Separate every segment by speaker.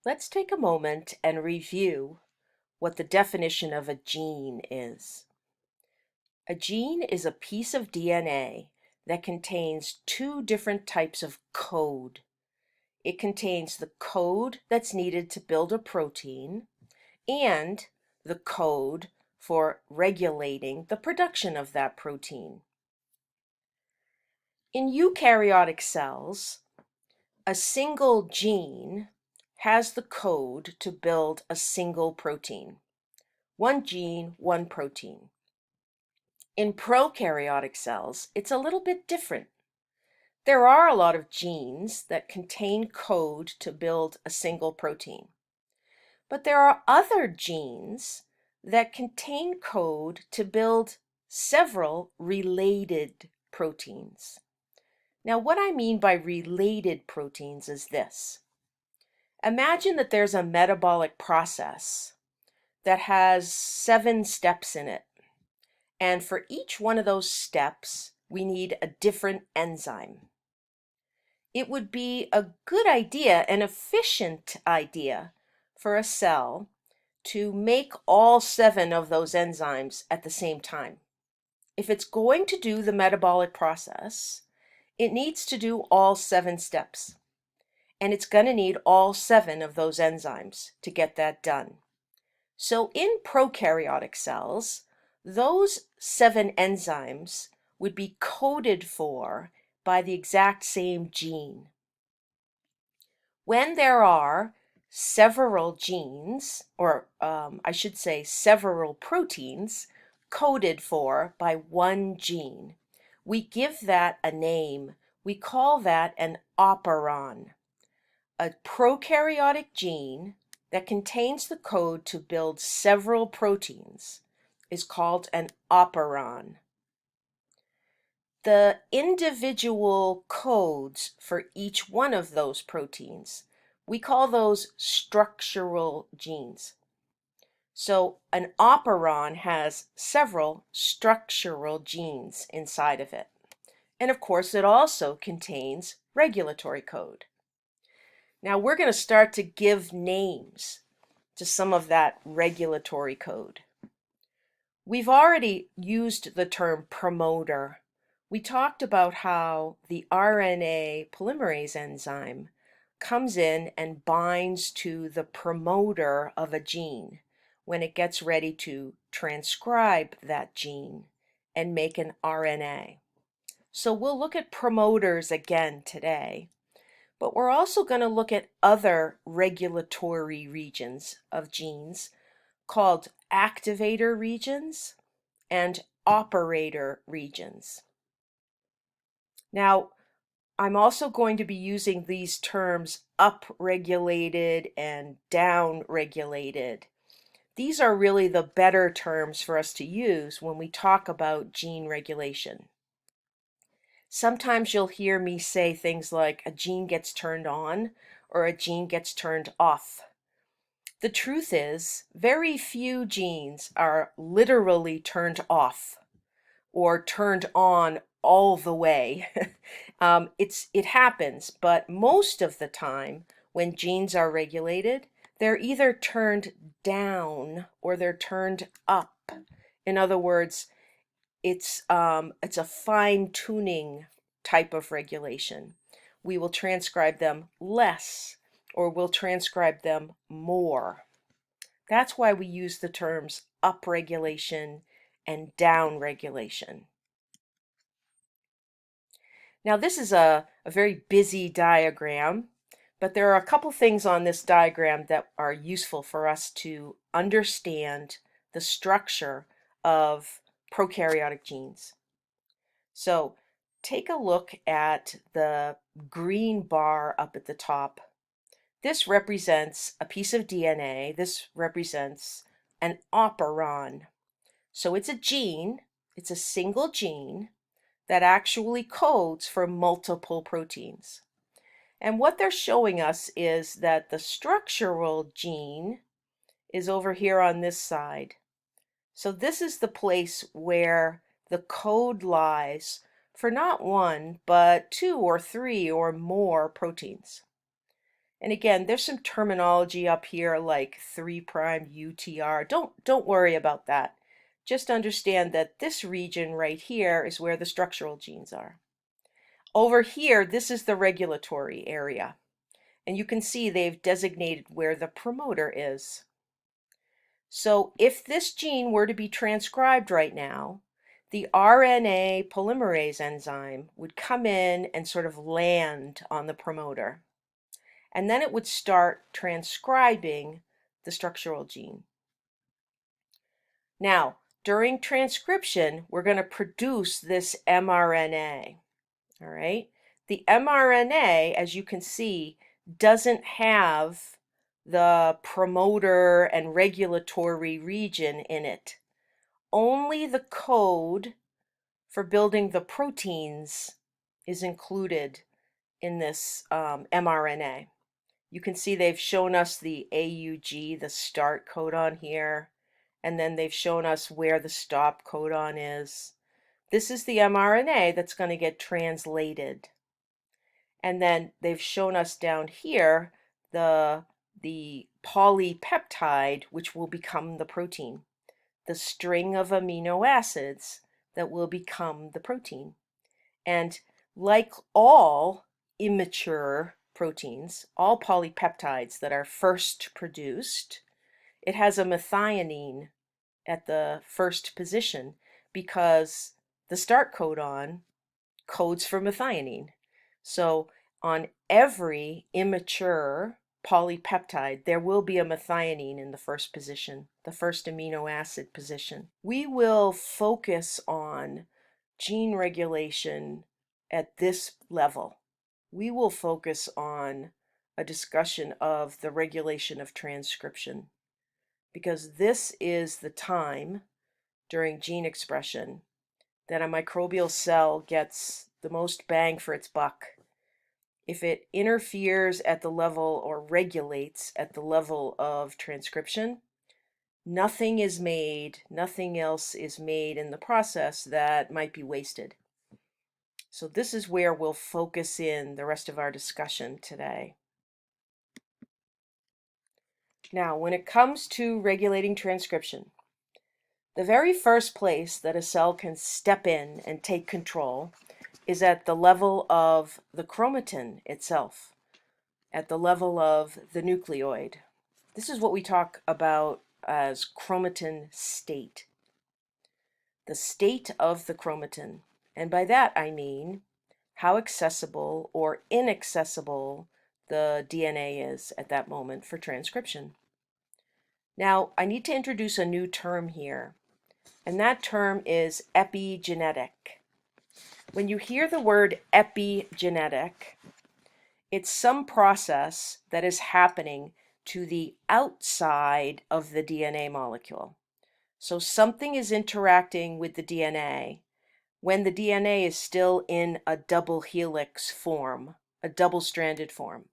Speaker 1: Let's take a moment and review what the definition of a gene is. A gene is a piece of DNA that contains two different types of code. It contains the code that's needed to build a protein and the code for regulating the production of that protein. In eukaryotic cells, a single gene has the code to build a single protein. One gene, one protein. In prokaryotic cells, it's a little bit different. There are a lot of genes that contain code to build a single protein. But there are other genes that contain code to build several related proteins. Now, what I mean by related proteins is this. Imagine that there's a metabolic process that has 7 steps in it. And for each one of those steps, we need a different enzyme. It would be a good idea, an efficient idea, for a cell to make all 7 of those enzymes at the same time. If it's going to do the metabolic process, it needs to do all 7 steps. And it's going to need all 7 of those enzymes to get that done. So in prokaryotic cells, those 7 enzymes would be coded for by the exact same gene. When there are several genes, or I should say several proteins, coded for by one gene, we give that a name. We call that an operon. A prokaryotic gene that contains the code to build several proteins is called an operon. The individual codes for each one of those proteins, we call those structural genes. So an operon has several structural genes inside of it. And of course, it also contains regulatory code. Now we're going to start to give names to some of that regulatory code. We've already used the term promoter. We talked about how the RNA polymerase enzyme comes in and binds to the promoter of a gene when it gets ready to transcribe that gene and make an RNA. So we'll look at promoters again today. But we're also going to look at other regulatory regions of genes called activator regions and operator regions. Now, I'm also going to be using these terms upregulated and downregulated. These are really the better terms for us to use when we talk about gene regulation. Sometimes you'll hear me say things like a gene gets turned on or a gene gets turned off. The truth is, very few genes are literally turned off or turned on all the way. It happens, but most of the time when genes are regulated, they're either turned down or they're turned up. In other words, it's a fine-tuning type of regulation. We will transcribe them less or we'll transcribe them more. That's why we use the terms upregulation and downregulation. Now this is a very busy diagram, but there are a couple things on this diagram that are useful for us to understand the structure of prokaryotic genes. So take a look at the green bar up at the top. This represents a piece of DNA. This represents an operon. So it's a gene, it's a single gene that actually codes for multiple proteins. And what they're showing us is that the structural gene is over here on this side. So this is the place where the code lies for not one, but 2 or 3 or more proteins. And again, there's some terminology up here like 3' UTR. Don't worry about that. Just understand that this region right here is where the structural genes are. Over here, this is the regulatory area. And you can see they've designated where the promoter is. So if this gene were to be transcribed right now, the RNA polymerase enzyme would come in and sort of land on the promoter. And then it would start transcribing the structural gene. Now, during transcription, we're going to produce this mRNA. All right? The mRNA, as you can see, doesn't have the promoter and regulatory region in it. Only the code for building the proteins is included in this mRNA. You can see they've shown us the AUG, the start codon here, and then they've shown us where the stop codon is. This is the mRNA that's going to get translated. And then they've shown us down here the polypeptide, which will become the protein, the string of amino acids that will become the protein. And like all immature proteins, all polypeptides that are first produced, it has a methionine at the first position because the start codon codes for methionine. So on every immature polypeptide, there will be a methionine in the first position, the first amino acid position. We will focus on gene regulation at this level. We will focus on a discussion of the regulation of transcription, because this is the time during gene expression that a microbial cell gets the most bang for its buck. If it interferes at the level or regulates at the level of transcription, nothing is made, nothing else is made in the process that might be wasted. So this is where we'll focus in the rest of our discussion today. Now, when it comes to regulating transcription, the very first place that a cell can step in and take control is at the level of the chromatin itself, at the level of the nucleoid. This is what we talk about as chromatin state. The state of the chromatin. And by that I mean how accessible or inaccessible the DNA is at that moment for transcription. Now, I need to introduce a new term here, and that term is epigenetic. When you hear the word epigenetic, it's some process that is happening to the outside of the DNA molecule. So something is interacting with the DNA when the DNA is still in a double helix form, a double-stranded form.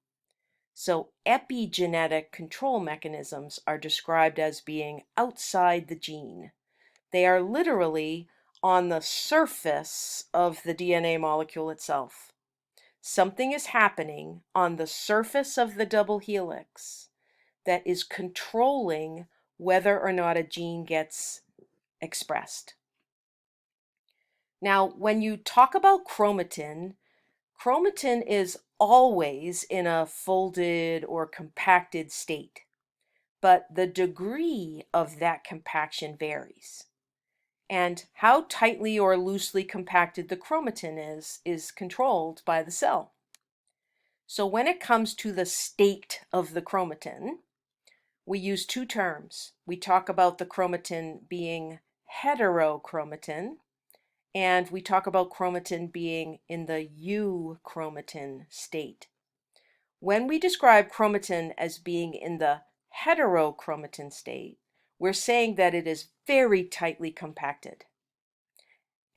Speaker 1: So epigenetic control mechanisms are described as being outside the gene. They are literally on the surface of the DNA molecule itself. Something is happening on the surface of the double helix that is controlling whether or not a gene gets expressed. Now, when you talk about chromatin, chromatin is always in a folded or compacted state, but the degree of that compaction varies. And how tightly or loosely compacted the chromatin is controlled by the cell. So when it comes to the state of the chromatin, we use two terms. We talk about the chromatin being heterochromatin, and we talk about chromatin being in the euchromatin state. When we describe chromatin as being in the heterochromatin state, we're saying that it is very tightly compacted.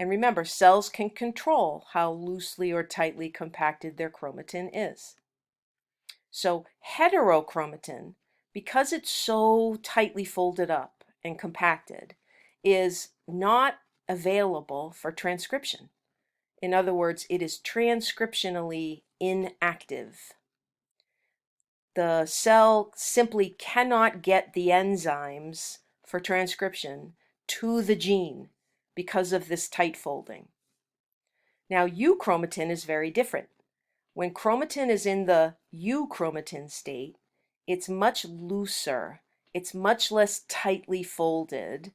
Speaker 1: And remember, cells can control how loosely or tightly compacted their chromatin is. So heterochromatin, because it's so tightly folded up and compacted, is not available for transcription. In other words, it is transcriptionally inactive. the cell simply cannot get the enzymes for transcription to the gene because of this tight folding. Now, euchromatin is very different. When chromatin is in the euchromatin state, it's much looser, it's much less tightly folded,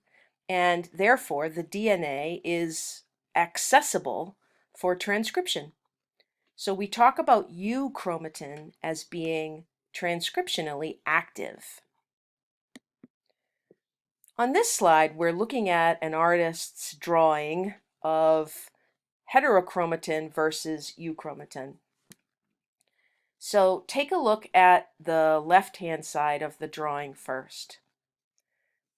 Speaker 1: and therefore the DNA is accessible for transcription. So we talk about euchromatin as being transcriptionally active. On this slide, we're looking at an artist's drawing of heterochromatin versus euchromatin. So take a look at the left-hand side of the drawing first.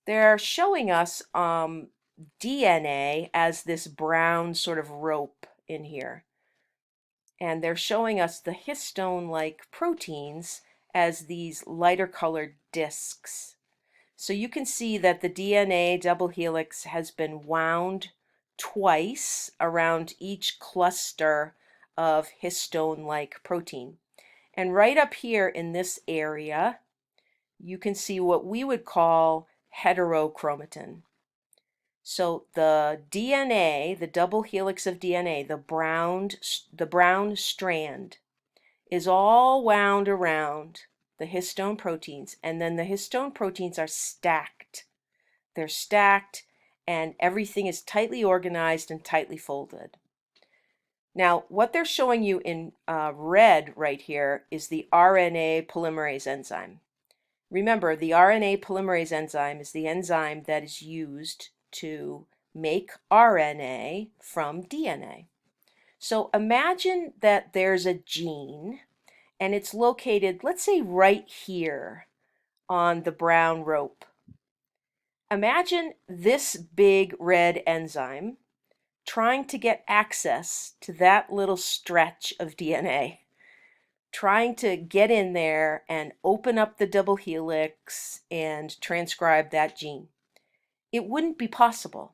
Speaker 1: They're showing us DNA as this brown sort of rope in here. And they're showing us the histone-like proteins as these lighter colored discs. So you can see that the DNA double helix has been wound twice around each cluster of histone-like protein. And right up here in this area, you can see what we would call heterochromatin. So the DNA, the double helix of DNA, the brown strand, is all wound around the histone proteins, and then the histone proteins are stacked. They're stacked, and everything is tightly organized and tightly folded. Now, what they're showing you in red right here is the RNA polymerase enzyme. Remember, the RNA polymerase enzyme is the enzyme that is used to make RNA from DNA. So imagine that there's a gene, and it's located, let's say, right here on the brown rope. Imagine this big red enzyme trying to get access to that little stretch of DNA, trying to get in there and open up the double helix and transcribe that gene. It wouldn't be possible.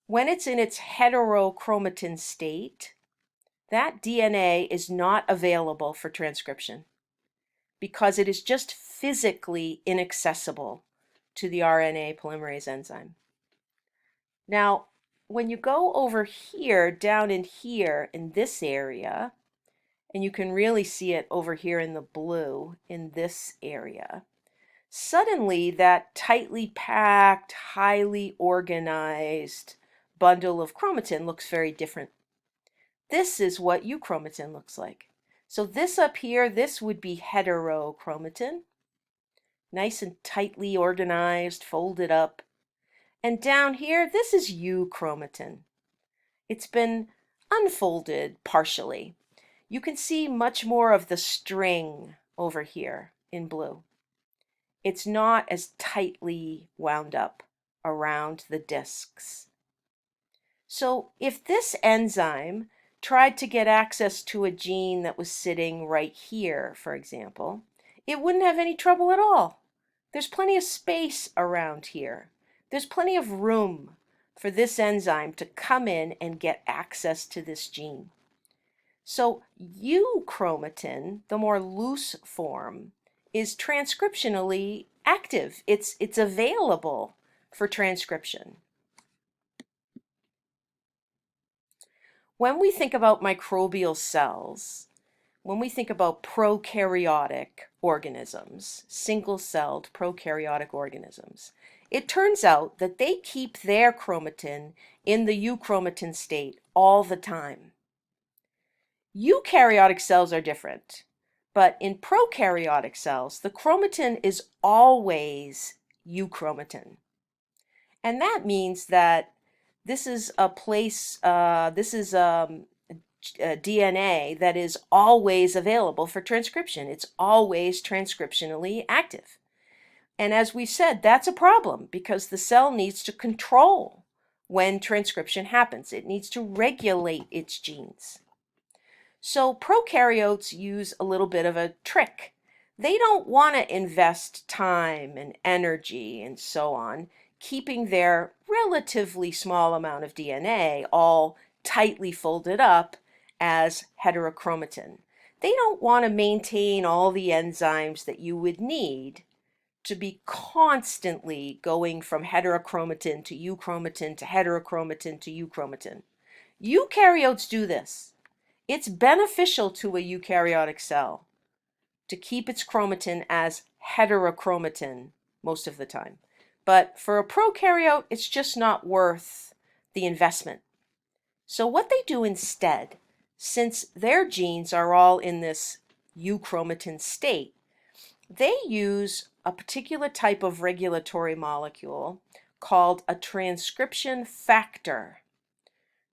Speaker 1: When it's in its heterochromatin state, that DNA is not available for transcription because it is just physically inaccessible to the RNA polymerase enzyme. Now, when you go over here, down in here, in this area, and you can really see it over here in the blue, in this area, suddenly that tightly packed, highly organized bundle of chromatin looks very different. This is what euchromatin looks like. So this up here, this would be heterochromatin, nice and tightly organized, folded up. And down here, this is euchromatin. It's been unfolded partially. You can see much more of the string over here in blue. It's not as tightly wound up around the discs. So if this enzyme tried to get access to a gene that was sitting right here, for example, it wouldn't have any trouble at all. There's plenty of space around here. There's plenty of room for this enzyme to come in and get access to this gene. So euchromatin, the more loose form, is transcriptionally active. It's available for transcription. When we think about microbial cells, when we think about prokaryotic organisms, single-celled prokaryotic organisms, it turns out that they keep their chromatin in the euchromatin state all the time. Eukaryotic cells are different, but in prokaryotic cells, the chromatin is always euchromatin. And that means that this is a place, DNA that is always available for transcription. It's always transcriptionally active. And as we said, that's a problem because the cell needs to control when transcription happens. It needs to regulate its genes. So prokaryotes use a little bit of a trick. They don't want to invest time and energy and so on, keeping their relatively small amount of DNA all tightly folded up as heterochromatin. they don't want to maintain all the enzymes that you would need to be constantly going from heterochromatin to euchromatin to heterochromatin to euchromatin. Eukaryotes do this. It's beneficial to a eukaryotic cell to keep its chromatin as heterochromatin most of the time. But for a prokaryote, it's just not worth the investment. So what they do instead, since their genes are all in this euchromatin state, they use a particular type of regulatory molecule called a transcription factor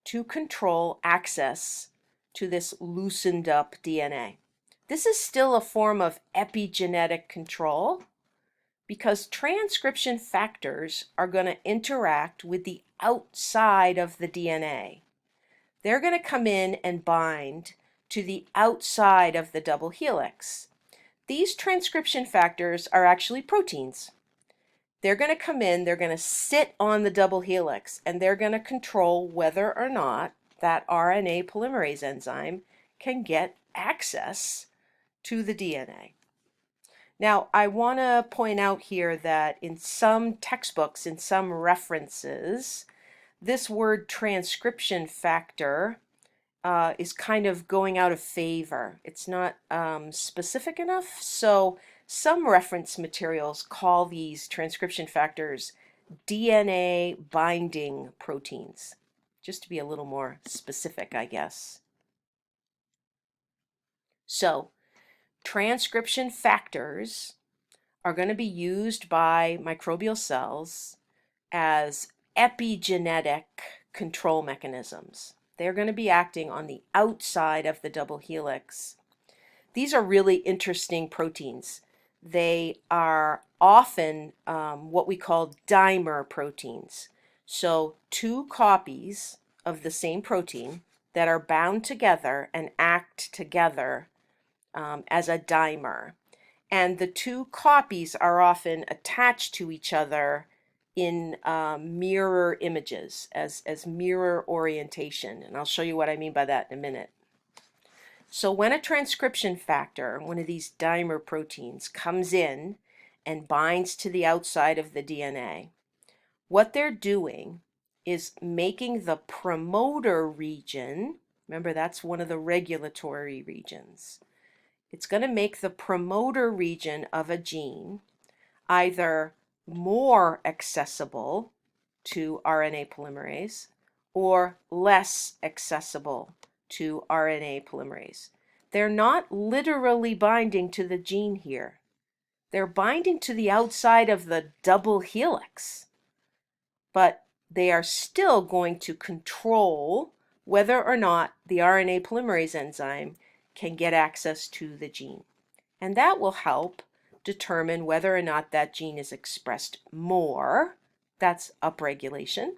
Speaker 1: to control access to this loosened up DNA. This is still a form of epigenetic control because transcription factors are going to interact with the outside of the DNA. They're going to come in and bind to the outside of the double helix. These transcription factors are actually proteins. They're going to come in, they're going to sit on the double helix, and they're going to control whether or not that RNA polymerase enzyme can get access to the DNA. Now, I want to point out here that in some textbooks, in some references, this word transcription factor is kind of going out of favor. It's not specific enough, so some reference materials call these transcription factors DNA binding proteins, just to be a little more specific, I guess. So, transcription factors are going to be used by microbial cells as epigenetic control mechanisms. They're going to be acting on the outside of the double helix. These are really interesting proteins. They are often what we call dimer proteins. So two copies of the same protein that are bound together and act together as a dimer. And the two copies are often attached to each other in mirror images, as mirror orientation. And I'll show you what I mean by that in a minute. So when a transcription factor, one of these dimer proteins, comes in and binds to the outside of the DNA, what they're doing is making the promoter region, remember that's one of the regulatory regions, it's going to make the promoter region of a gene either more accessible to RNA polymerase or less accessible to RNA polymerase. They're not literally binding to the gene here. They're binding to the outside of the double helix, but they are still going to control whether or not the RNA polymerase enzyme can get access to the gene. And that will help determine whether or not that gene is expressed more, that's upregulation,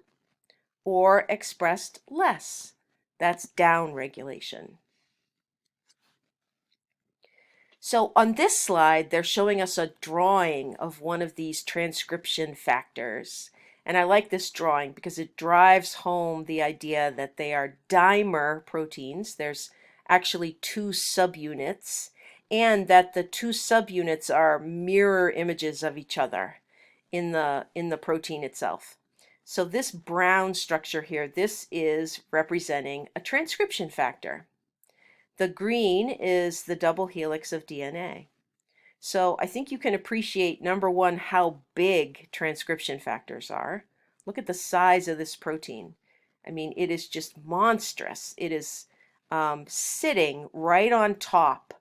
Speaker 1: or expressed less, that's downregulation. So on this slide, they're showing us a drawing of one of these transcription factors. And I like this drawing because it drives home the idea that they are dimer proteins. There's actually two subunits, and that the two subunits are mirror images of each other in the protein itself. So this brown structure here, this is representing a transcription factor. The green is the double helix of DNA. So I think you can appreciate, number one, how big transcription factors are. Look at the size of this protein. I mean, it is just monstrous. It is sitting right on top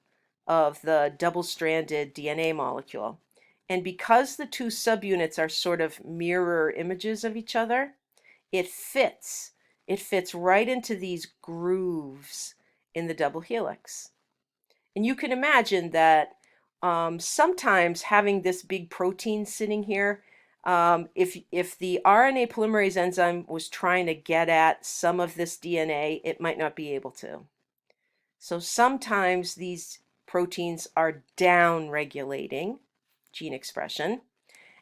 Speaker 1: of the double-stranded DNA molecule. And because the two subunits are sort of mirror images of each other, it fits. It fits right into these grooves in the double helix. And you can imagine that sometimes having this big protein sitting here, if the RNA polymerase enzyme was trying to get at some of this DNA, it might not be able to. So sometimes these proteins are down-regulating gene expression.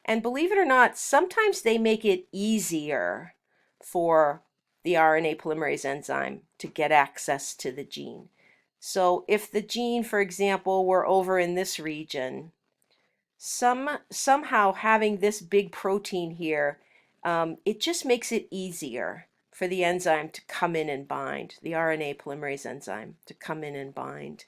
Speaker 1: And believe it or not, sometimes they make it easier for the RNA polymerase enzyme to get access to the gene. So if the gene, for example, were over in this region, somehow having this big protein here, it just makes it easier for the enzyme to come in and bind, the RNA polymerase enzyme to come in and bind.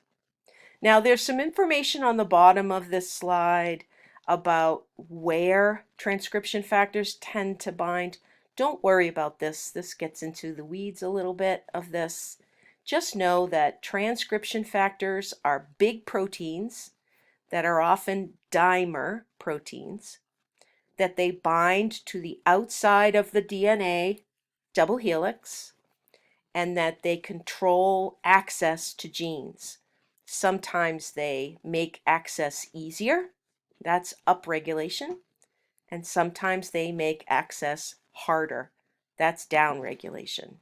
Speaker 1: Now there's some information on the bottom of this slide about where transcription factors tend to bind. Don't worry about this. This gets into the weeds a little bit of this. Just know that transcription factors are big proteins that are often dimer proteins, that they bind to the outside of the DNA double helix, and that they control access to genes. Sometimes they make access easier, that's upregulation, and sometimes they make access harder, that's downregulation.